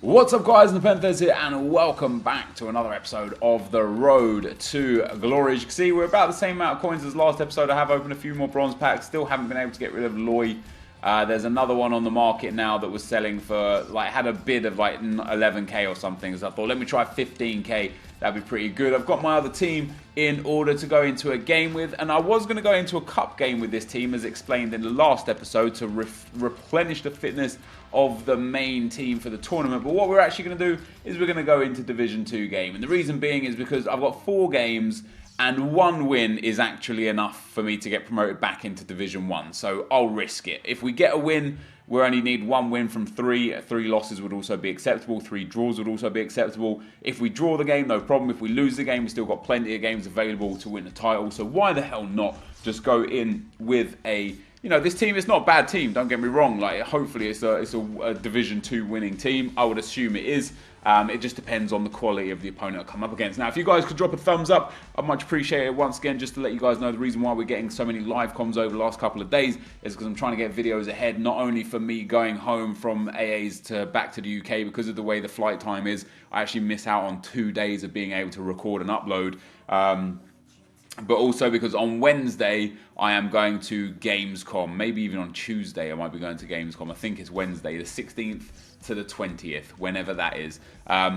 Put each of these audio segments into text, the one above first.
What's up guys, NepentheZ here and welcome back to another episode of The Road to Glory. As you can see, we're about the same amount of coins as last episode. I have opened a few more bronze packs, still haven't been able to get rid of Loy. There's another one on the market now that was selling for, had a bid of 11k or something. So I thought, let me try 15k. That'd be pretty good. I've got my other team in order to go into a game with, and I was going to go into a cup game with this team, as explained in the last episode, to replenish the fitness of the main team for the tournament. But what we're actually going to do is we're going to go into Division 2 game. And the reason being is because I've got 4 games and 1 win is actually enough for me to get promoted back into Division 1. So I'll risk it. If we get a win, we only need 1 win from 3. 3 losses would also be acceptable. 3 draws would also be acceptable. If we draw the game, no problem. If we lose the game, we've still got plenty of games available to win the title. So why the hell not just go in with a... this team is not a bad team, don't get me wrong. Hopefully it's a Division 2 winning team. I would assume it is. It just depends on the quality of the opponent I come up against. Now, if you guys could drop a thumbs up, I'd much appreciate it. Once again, just to let you guys know, the reason why we're getting so many live comms over the last couple of days is because I'm trying to get videos ahead, not only for me going home from AA's back to the UK, because of the way the flight time is. I actually miss out on 2 days of being able to record and upload. But also because on Wednesday, I am going to Gamescom. Maybe even on Tuesday, I might be going to Gamescom. I think it's Wednesday, the 16th to the 20th, whenever that is.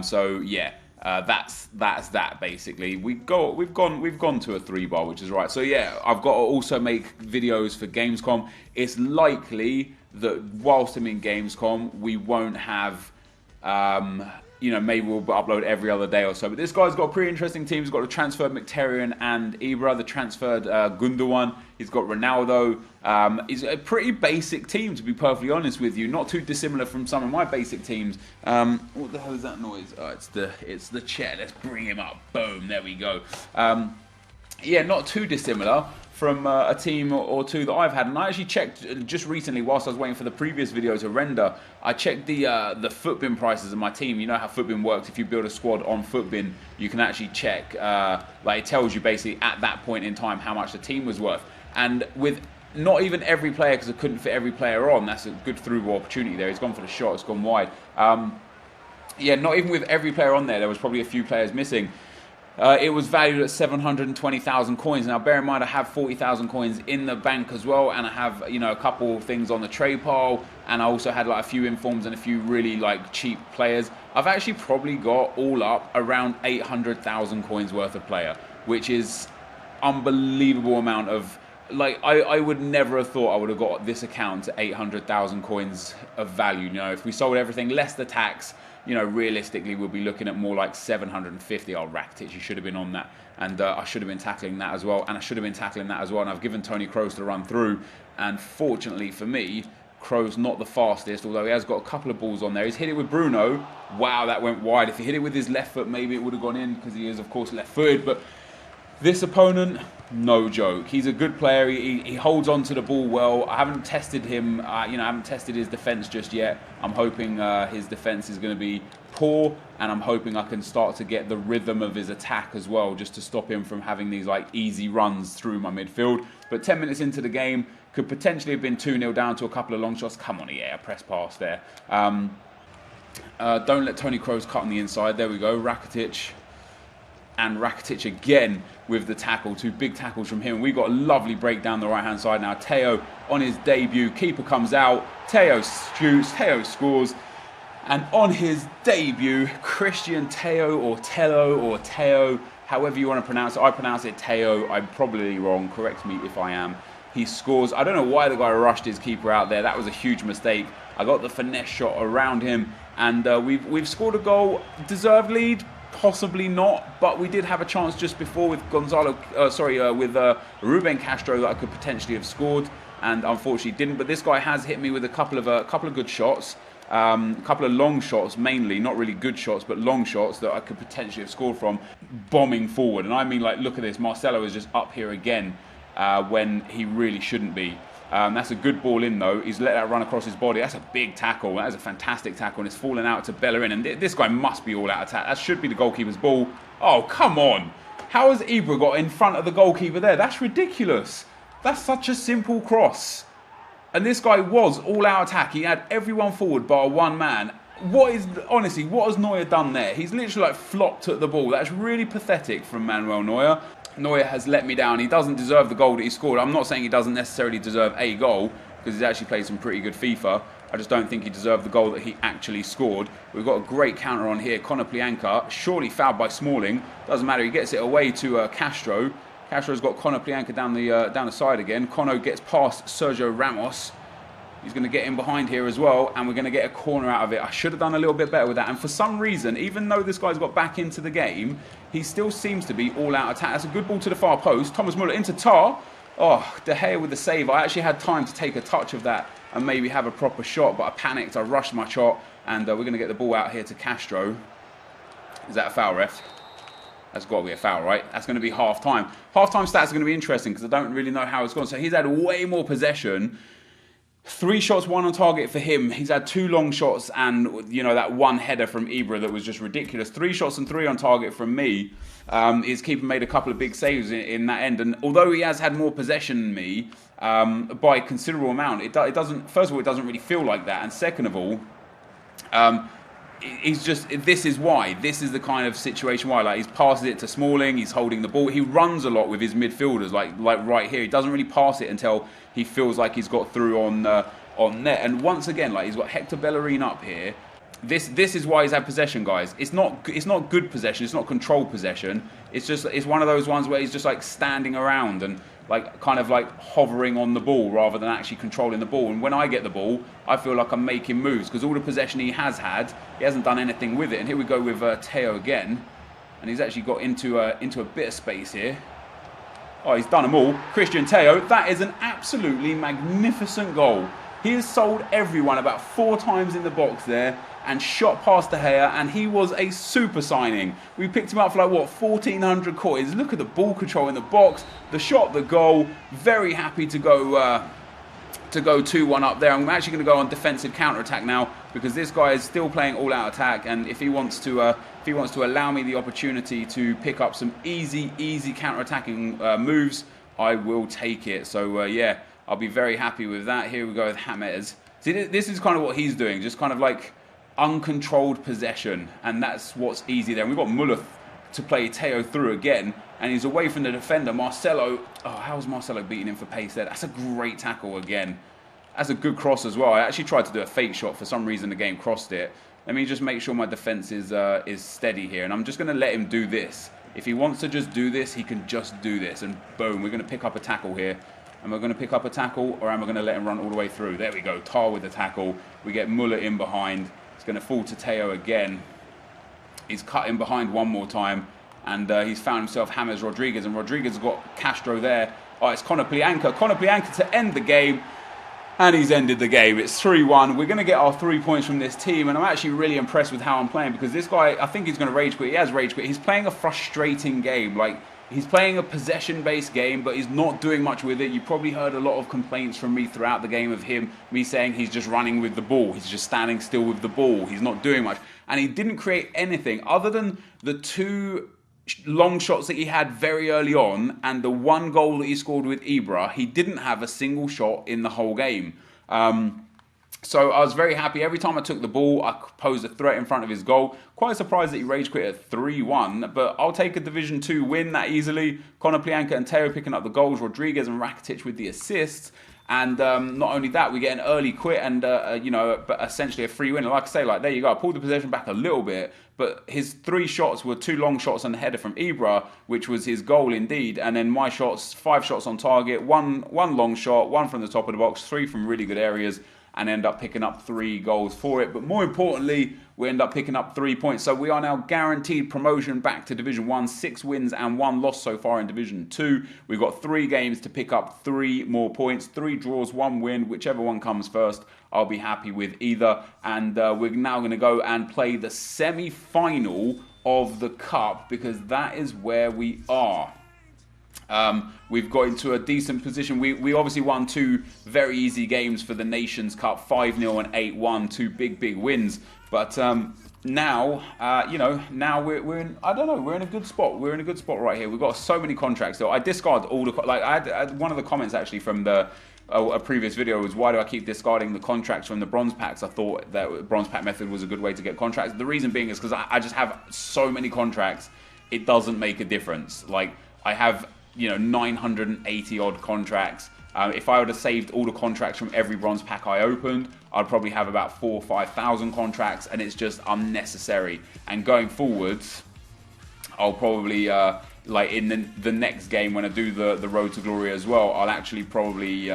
So yeah, that's that basically. We've gone to a 3-bar, which is right. So yeah, I've got to also make videos for Gamescom. It's likely that whilst I'm in Gamescom, we won't have... maybe we'll upload every other day or so. But this guy's got a pretty interesting team. He's got the transferred Mkhitaryan and Ibra, the transferred Gundogan. He's got Ronaldo. He's a pretty basic team, to be perfectly honest with you. Not too dissimilar from some of my basic teams. What the hell is that noise? Oh, it's the chair. Let's bring him up. Boom, there we go. Yeah, not too dissimilar from a team or two that I've had. And I actually checked just recently, whilst I was waiting for the previous video to render, I checked the Footbin prices of my team. You know how Footbin works. If you build a squad on Footbin, you can actually check, it tells you basically at that point in time how much the team was worth. And with not even every player, because I couldn't fit every player on, that's a good through-ball opportunity there. He's gone for the shot, it's gone wide. Yeah, not even with every player on there was probably a few players missing. It was valued at 720,000 coins. Now, bear in mind, I have 40,000 coins in the bank as well, and I have, a couple of things on the trade pile, and I also had a few informs and a few really cheap players. I've actually probably got all up around 800,000 coins worth of player, which is unbelievable amount of. I would never have thought I would have got this account to 800,000 coins of value. If we sold everything less the tax, realistically, we'll be looking at more like 750. Oh, Rakitic, you should have been on that. And I should have been tackling that as well. And I should have been tackling that as well. And I've given Tony Kroos to run through. And fortunately for me, Kroos not the fastest, although he has got a couple of balls on there. He's hit it with Bruno. Wow, that went wide. If he hit it with his left foot, maybe it would have gone in, because he is, of course, left-footed. But this opponent, no joke. He's a good player. He holds on to the ball well. I haven't tested him. I haven't tested his defense just yet. I'm hoping his defense is going to be poor, and I'm hoping I can start to get the rhythm of his attack as well, just to stop him from having these easy runs through my midfield. But 10 minutes into the game, could potentially have been 2-0 down to a couple of long shots. Come on, yeah, press pass there. Don't let Tony Kroos cut on the inside. There we go, Rakitic. And Rakitic again with the tackle. 2 big tackles from him. We've got a lovely break down the right-hand side now. Teo on his debut. Keeper comes out. Teo shoots. Teo scores. And on his debut, Christian Teo or Tello or Teo, however you want to pronounce it. I pronounce it Teo. I'm probably wrong. Correct me if I am. He scores. I don't know why the guy rushed his keeper out there. That was a huge mistake. I got the finesse shot around him. And we've scored a goal. Deserved lead. Possibly not, but we did have a chance just before with Ruben Castro that I could potentially have scored, and unfortunately didn't. But this guy has hit me with a couple of good shots, a couple of long shots mainly, not really good shots, but long shots that I could potentially have scored from, bombing forward. And I mean, look at this, Marcelo is just up here again when he really shouldn't be. That's a good ball in, though. He's let that run across his body. That's a big tackle. That is a fantastic tackle, and it's fallen out to Bellerin. And this guy must be all out of attack. That should be the goalkeeper's ball. Oh, come on. How has Ibra got in front of the goalkeeper there? That's ridiculous. That's such a simple cross. And this guy was all out attack. He had everyone forward bar one man. honestly, what has Neuer done there? He's literally like flopped at the ball. That's really pathetic from Manuel Neuer. Neuer has let me down. He doesn't deserve the goal that he scored. I'm not saying he doesn't necessarily deserve a goal, because he's actually played some pretty good FIFA. I just don't think he deserved the goal that he actually scored. We've got a great counter on here. Konoplyanka, surely fouled by Smalling. Doesn't matter, he gets it away to Castro. Castro's got Konoplyanka down the side again. Kono gets past Sergio Ramos. He's going to get in behind here as well, and we're going to get a corner out of it. I should have done a little bit better with that. And for some reason, even though this guy's got back into the game, he still seems to be all-out attack. That's a good ball to the far post. Thomas Muller into Tar. Oh, De Gea with the save. I actually had time to take a touch of that and maybe have a proper shot, but I panicked. I rushed my shot, and we're going to get the ball out here to Castro. Is that a foul, ref? That's got to be a foul, right? That's going to be half-time. Half-time stats are going to be interesting because I don't really know how it's gone. So he's had way more possession. 3 shots, 1 on target for him. He's had 2 long shots and, you know, that 1 header from Ibra that was just ridiculous. 3 shots and 3 on target from me. His keeper made a couple of big saves in that end. And although he has had more possession than me by a considerable amount, it doesn't, first of all, it doesn't really feel like that. And second of all, he's just, this is why. This is the kind of situation why. Like, he's passes it to Smalling, he's holding the ball. He runs a lot with his midfielders, like right here. He doesn't really pass it until he feels like he's got through on net. And once again, like, he's got Hector Bellerin up here. This is why he's had possession, guys. It's not good possession. It's not controlled possession. It's one of those ones where he's just like standing around and like kind of like hovering on the ball rather than actually controlling the ball. And when I get the ball, I feel like I'm making moves because all the possession he has had, he hasn't done anything with it. And here we go with Teo again, and he's actually got into a bit of space here. Oh, he's done them all. Christian Teo, that is an absolutely magnificent goal. He has sold everyone about 4 times in the box there and shot past De Gea, and he was a super signing. We picked him up for like, what, 1,400 coins. Look at the ball control in the box, the shot, the goal. Very happy to go 2-1 up there. I'm actually going to go on defensive counter-attack now because this guy is still playing all-out attack, and if he wants to allow me the opportunity to pick up some easy counter-attacking moves, I will take it. So, yeah, I'll be very happy with that. Here we go with James. See, this is kind of what he's doing, just kind of like uncontrolled possession, and that's what's easy there. And we've got Muller to play Teo through again, and he's away from the defender. Marcelo, oh, how's Marcelo beating him for pace there? That's a great tackle again. That's a good cross as well. I actually tried to do a fake shot. For some reason, the game crossed it. Let me just make sure my defense is steady here, and I'm just going to let him do this. If he wants to just do this, he can just do this, and boom, we're going to pick up a tackle here. Am I going to pick up a tackle, or am I going to let him run all the way through? There we go, Tar with the tackle. We get Muller in behind. It's going to fall to Teo again. He's cut in behind one more time, and he's found himself James Rodriguez, and Rodriguez has got Castro there. Oh, it's Konoplyanka. Konoplyanka to end the game, and he's ended the game. It's 3-1. We're going to get our 3 points from this team, and I'm actually really impressed with how I'm playing because this guy, I think he's going to rage quit. He has rage quit. He's playing a frustrating game. Like, he's playing a possession-based game, but he's not doing much with it. You probably heard a lot of complaints from me throughout the game of me saying he's just running with the ball. He's just standing still with the ball. He's not doing much. And he didn't create anything other than the 2 long shots that he had very early on and the 1 goal that he scored with Ibra. He didn't have a single shot in the whole game. So I was very happy. Every time I took the ball, I posed a threat in front of his goal. Quite surprised that he rage quit at 3-1, but I'll take a Division 2 win that easily. Konoplyanka and Teo picking up the goals, Rodriguez and Rakitic with the assists. And not only that, we get an early quit and, but essentially a free win. Like I say, like, there you go. I pulled the possession back a little bit, but his 3 shots were 2 long shots and a header from Ibra, which was his goal indeed. And then my shots, 5 shots on target, one long shot, 1 from the top of the box, 3 from really good areas, and end up picking up 3 goals for it. But more importantly, we end up picking up 3 points. So we are now guaranteed promotion back to Division 1, 6 wins and 1 loss so far in Division 2. We've got 3 games to pick up 3 more points, 3 draws, 1 win, whichever one comes first. I'll be happy with either. And we're now going to go and play the semi-final of the Cup because that is where we are. We've got into a decent position. We obviously won 2 very easy games for the Nations Cup, 5-0 and 8-1, 2 big wins. But now, now we're in, I don't know, we're in a good spot. We're in a good spot right here. We've got so many contracts. So I discard all the, like, I had one of the comments actually from the a previous video was, why do I keep discarding the contracts from the bronze packs? I thought that bronze pack method was a good way to get contracts. The reason being is because I just have so many contracts, it doesn't make a difference. Like, I have, you know, 980 odd contracts. If I would have saved all the contracts from every bronze pack I opened, I'd probably have about 4,000 or 5,000 contracts, and it's just unnecessary. And going forwards, I'll probably, like in the next game when I do the Road to Glory as well, I'll actually probably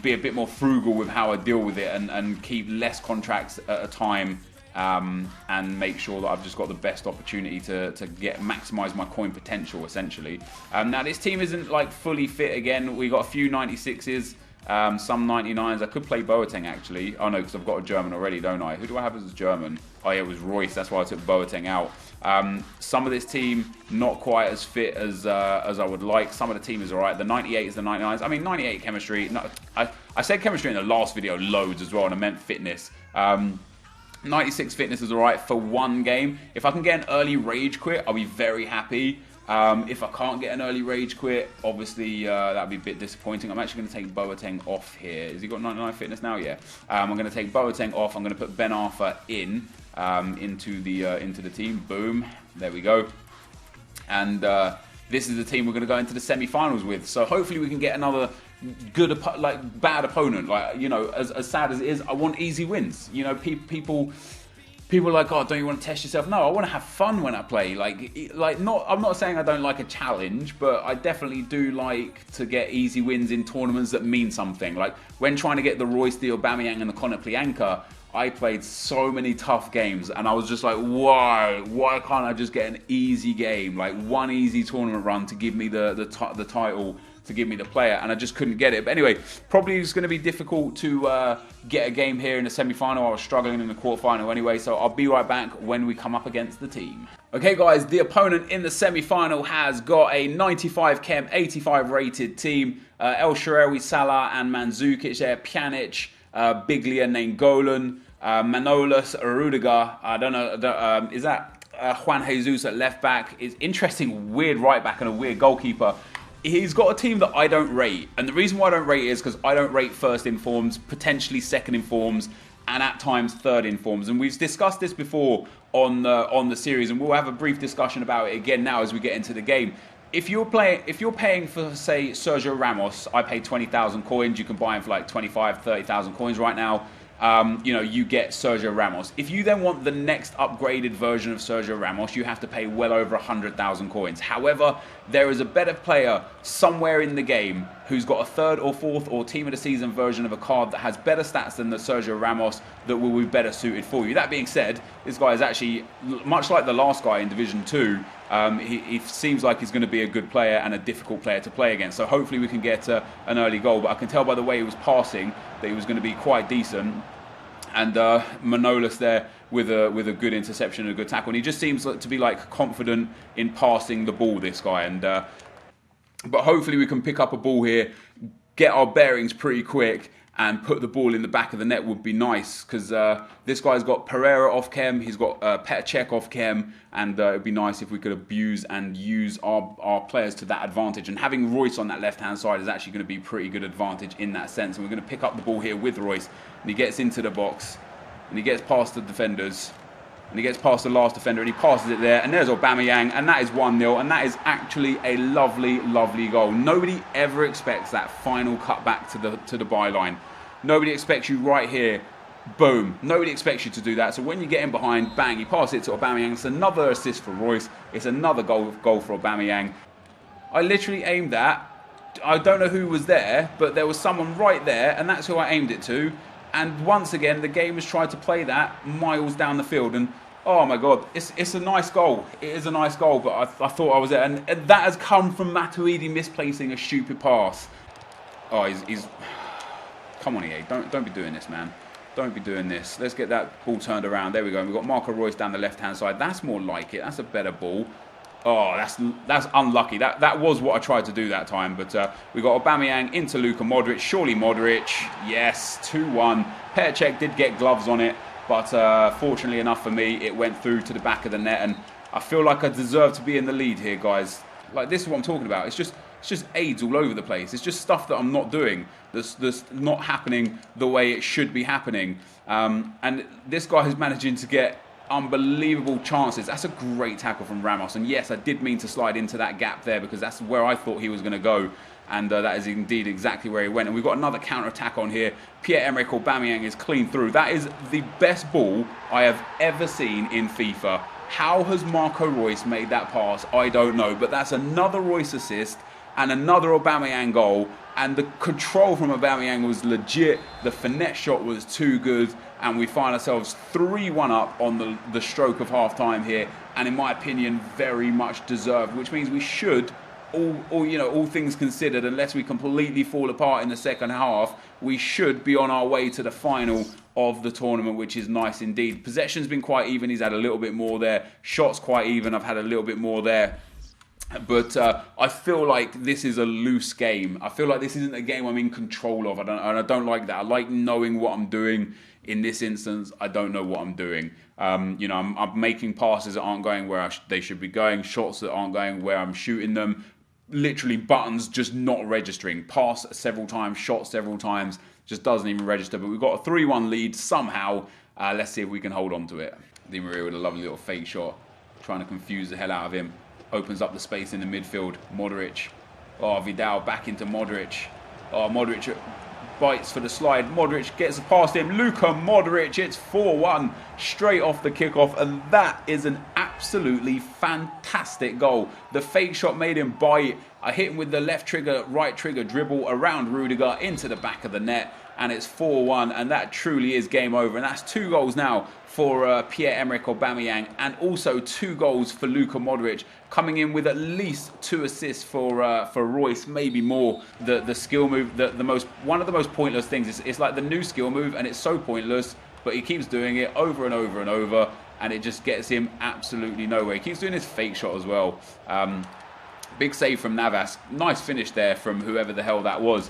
be a bit more frugal with how I deal with it, and keep less contracts at a time, and make sure that I've just got the best opportunity to maximize my coin potential, essentially. Now this team isn't like fully fit again. We got a few 96s, some 99s. I could play Boateng actually. Oh no, because I've got a German already, don't I? Who do I have as a German? Oh yeah, it was Royce. That's why I took Boateng out. Some of this team not quite as fit as I would like. Some of the team is alright. The 98s, the 99s. I mean, 98 chemistry. No, I said chemistry in the last video loads as well, and I meant fitness. 96 fitness is alright for one game. If I can get an early rage quit, I'll be very happy. If I can't get an early rage quit, obviously that'd be a bit disappointing. I'm actually going to take Boateng off here. Has he got 99 fitness now? Yeah. I'm going to take Boateng off. I'm going to put Ben Arthur in into the team. Boom. There we go. And this is the team we're going to go into the semi-finals with. So hopefully we can get another good, like bad opponent. Like, you know, as sad as it is, I want easy wins. You know, people are like, oh, don't you want to test yourself? No, I want to have fun when I play. I'm not saying I don't like a challenge, but I definitely do like to get easy wins in tournaments that mean something. Like when trying to get the Royce, the Aubameyang, and the Konoplyanka, I played so many tough games, and I was just like, why can't I just get an easy game, like one easy tournament run to give me the title, to give me the player, and I just couldn't get it. But anyway, probably it's going to be difficult to get a game here in the semi-final. I was struggling in the quarterfinal anyway, so I'll be right back when we come up against the team. Okay guys, the opponent in the semi-final has got a 95 chem, 85 rated team. El Shaarawy, Salah and Mandzukic there, Pjanic, Biglia, Nainggolan, Manolas, Rudiger. I don't know, is that Juan Jesus at left back? Is interesting, weird right back and a weird goalkeeper. He's got a team that I don't rate, and the reason why I don't rate it is because I don't rate first in forms, potentially second in forms, and at times third in forms. And we've discussed this before on the series, and we'll have a brief discussion about it again now as we get into the game. If you're paying for, say, Sergio Ramos, I paid 20,000 coins. You can buy him for like 25, 30,000 coins right now. You know, you get Sergio Ramos. If you then want the next upgraded version of Sergio Ramos, you have to pay well over 100,000 coins. However, there is a better player somewhere in the game who's got a third or fourth or team of the season version of a card that has better stats than the Sergio Ramos that will be better suited for you. That being said, this guy is actually, much like the last guy in Division 2, he seems like he's going to be a good player and a difficult player to play against. So hopefully we can get an early goal. But I can tell by the way he was passing that he was going to be quite decent. And Manolas there with a good interception and a good tackle. And he just seems to be like confident in passing the ball, this guy. And but hopefully we can pick up a ball here, get our bearings pretty quick, and put the ball in the back of the net would be nice, because this guy's got Pereira off chem, he's got Petr Cech off chem, and it would be nice if we could abuse and use our players to that advantage. And having Royce on that left-hand side is actually going to be pretty good advantage in that sense. And we're going to pick up the ball here with Royce, and he gets into the box, and he gets past the defenders, and he gets past the last defender, and he passes it there, and there's Aubameyang, and that is 1-0, and that is actually a lovely, lovely goal. Nobody ever expects that final cut back to the byline. Nobody expects you right here, boom. Nobody expects you to do that. So when you get in behind, bang, you pass it to Aubameyang. It's another assist for Royce. It's another goal for Aubameyang. I literally aimed at, I don't know who was there, but there was someone right there, and that's who I aimed it to. And once again, the game has tried to play that miles down the field, and oh my God, it's a nice goal. It is a nice goal, but I thought I was there, and that has come from Matuidi misplacing a stupid pass. Oh, he's come on, EA, don't be doing this, man. Don't be doing this. Let's get that ball turned around. There we go. We've got Marco Reus down the left-hand side. That's more like it. That's a better ball. Oh, that's unlucky. That was what I tried to do that time. But we got Aubameyang into Luka Modric. Surely Modric. Yes, 2-1. Petr Cech did get gloves on it, but fortunately enough for me, it went through to the back of the net, and I feel like I deserve to be in the lead here, guys. Like, this is what I'm talking about. It's just It's just aids all over the place. It's just stuff that I'm not doing. That's not happening the way it should be happening. And this guy is managing to get unbelievable chances. That's a great tackle from Ramos. And yes, I did mean to slide into that gap there because that's where I thought he was going to go. And that is indeed exactly where he went. And we've got another counter-attack on here. Pierre-Emerick Aubameyang is clean through. That is the best ball I have ever seen in FIFA. How has Marco Reus made that pass? I don't know. But that's another Reus assist and another Aubameyang goal. And the control from Aubameyang was legit. The finesse shot was too good. And we find ourselves 3-1 up on the stroke of half-time here. And in my opinion, very much deserved. Which means we should... all things considered, unless we completely fall apart in the second half, we should be on our way to the final of the tournament, which is nice indeed. Possession's been quite even. He's had a little bit more there. Shots quite even. I've had a little bit more there. But I feel like this is a loose game. I feel like this isn't a game I'm in control of. I don't like that. I like knowing what I'm doing. In this instance, I don't know what I'm doing. I'm making passes that aren't going where they should be going. Shots that aren't going where I'm shooting them. Literally buttons just not registering. Pass several times, shot several times, just doesn't even register. But we've got a 3-1 lead somehow. Let's see if we can hold on to it. Di Maria with a lovely little fake shot, trying to confuse the hell out of him. Opens up the space in the midfield. Modric. Oh, Vidal back into Modric. Oh, Modric bites for the slide. Modric gets past him. Luka Modric. It's 4-1 straight off the kickoff, and that is an absolutely fantastic goal. The fake shot made him bite. I hit him with the left trigger, right trigger dribble around Rudiger into the back of the net, and it's 4-1, and that truly is game over. And that's 2 goals now for Pierre-Emerick Aubameyang, and also 2 goals for Luka Modric, coming in with at least 2 assists for Reus, maybe more. The skill move, one of the most pointless things. It's like the new skill move, and it's so pointless, but he keeps doing it over and over and over, and it just gets him absolutely nowhere. He keeps doing his fake shot as well. Big save from Navas. Nice finish there from whoever the hell that was.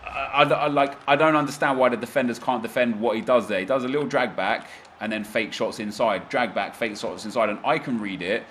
I don't understand why the defenders can't defend what he does there. He does a little drag back and then fake shots inside. Drag back, fake shots inside. And I can read it.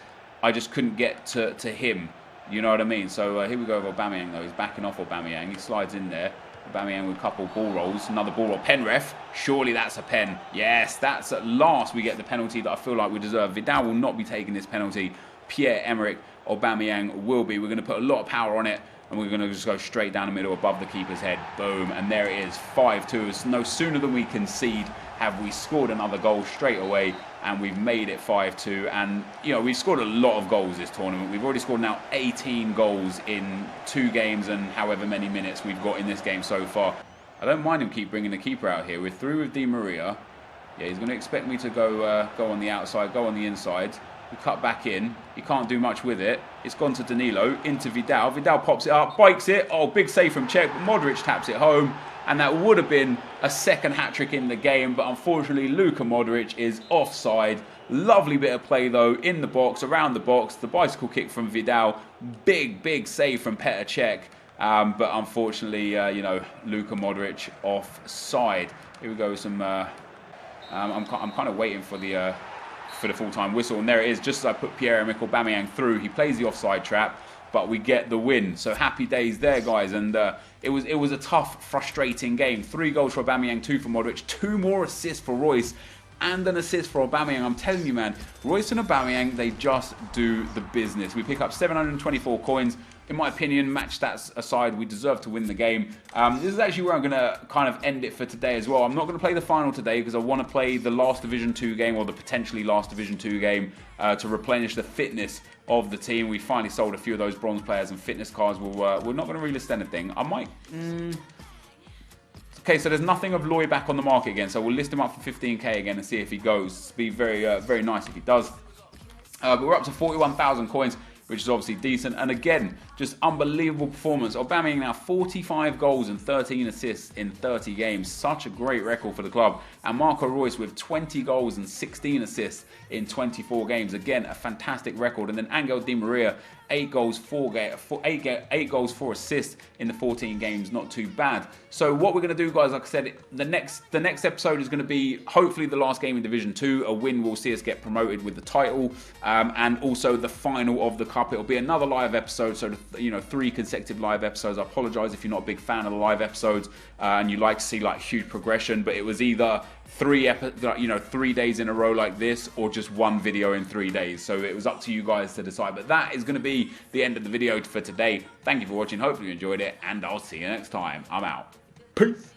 I just couldn't get to him. You know what I mean? So here we go with Aubameyang though. He's backing off Aubameyang. He slides in there. Aubameyang with a couple ball rolls. Another ball roll. Pen ref. Surely that's a pen. Yes, that's at last we get the penalty that I feel like we deserve. Vidal will not be taking this penalty. Pierre-Emerick Aubameyang will be. We're going to put a lot of power on it. And we're going to just go straight down the middle above the keeper's head. Boom. And there it is. 5-2. No sooner than we concede have we scored another goal straight away. And we've made it 5-2. And, we've scored a lot of goals this tournament. We've already scored now 18 goals in 2 games and however many minutes we've got in this game so far. I don't mind him keep bringing the keeper out here. We're through with Di Maria. Yeah, he's going to expect me to go on the outside, go on the inside. We cut back in. He can't do much with it. It's gone to Danilo, into Vidal. Vidal pops it up, bikes it. Oh, big save from Czech. Modric taps it home. And that would have been a second hat-trick in the game. But unfortunately, Luka Modric is offside. Lovely bit of play, though, in the box, around the box. The bicycle kick from Vidal. Big save from Petr Cech. But unfortunately, Luka Modric offside. Here we go with some... I'm kind of waiting for the full-time whistle, and there it is. Just as I put Pierre-Emerick Aubameyang through, he plays the offside trap, but we get the win. So happy days there, guys. And it was a tough, frustrating game. 3 goals for Aubameyang, 2 for Modric, 2 more assists for Reus, and an assist for Aubameyang. I'm telling you, man, Reus and Aubameyang, they just do the business. We pick up 724 coins. In my opinion, match stats aside, we deserve to win the game. This is actually where I'm going to kind of end it for today as well. I'm not going to play the final today because I want to play the last Division 2 game, or the potentially last Division 2 game, to replenish the fitness of the team. We finally sold a few of those bronze players, and fitness cards we're not going to relist anything. I might... Okay, so there's nothing of Loy back on the market again, so we'll list him up for 15k again and see if he goes. It'd be very nice if he does. But we're up to 41,000 coins, which is obviously decent. And again, just unbelievable performance. Aubameyang now 45 goals and 13 assists in 30 games. Such a great record for the club. and Marco Reus with 20 goals and 16 assists in 24 games. Again, a fantastic record. And then Angel Di Maria, 8 goals, 4 assists in the 14 games. Not too bad. So what we're going to do, guys, like I said, the next episode is going to be hopefully the last game in Division 2. A win will see us get promoted with the title, and also the final of the cup. It'll be another live episode, so 3 consecutive live episodes. I apologise if you're not a big fan of the live episodes and you like to see like huge progression, but it was either 3 days in a row like this, or just one video in 3 days. So it was up to you guys to decide. But that is going to be the end of the video for today. Thank you for watching. Hopefully you enjoyed it, and I'll see you next time. I'm out. Peace.